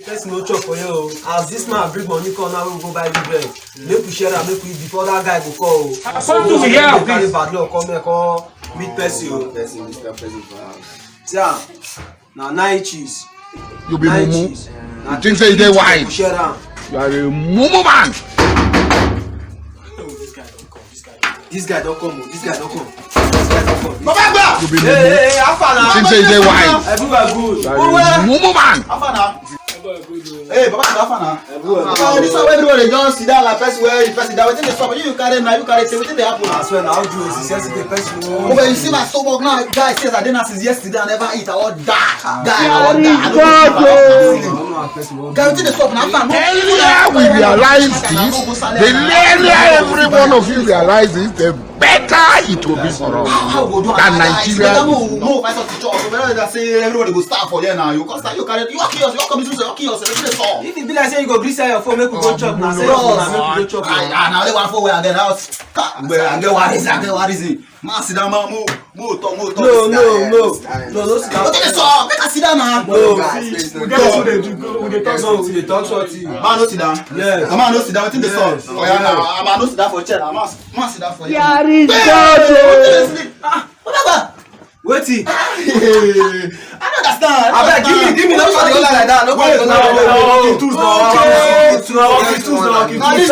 Person no chop for you. As this man bring money come now, we go buy the bread. Make we share and make we before that guy go call. Come to me here, carry bad luck come here, come meet person. Yeah, now 9 cheese. You be 9 mumu. cheese. You think say you dey wise? Share am. You are a mumu man. This guy don't come. This guy don't come. Baba You be Hey, mumu. hey, Afana. You think say you dey wise? Everywhere good. You are a mumu man. Afana. Hey, Baba Afana. Baba, this one everybody just sit down like person where you person that within the summer you carry now, you carry say within the happen. I swear now, do is the person. Oh, when you see my stomach now, guys says I didn't since yesterday, I never eat, I will die. I will die. Guys, within the summer now, The earlier we realize this, the earlier every one of you realize this, the better it will be for us. Than Nigeria. No, if I saw teacher, so better say everybody go start for there now. You can start, you carry, you kill yourself, you come to say, you kill yourself, within the summer. If it be like say you go grease your phone, make we go chop now. Say your phone, make we go chop. Now they want for where again house. I get what is it? Man, sit down, man, move, talk. No, sit down. What is up? Make I sit down now. We dey talk shorty. Man, no sit down. Yes. Come on, no sit down. Within the sun. Oh yeah, now man, no sit down for chair. Man, sit down for you. Whatever. Wetin? I don't understand. Abeg, give me no call the other like that. No call the other like that. Tools now. Now this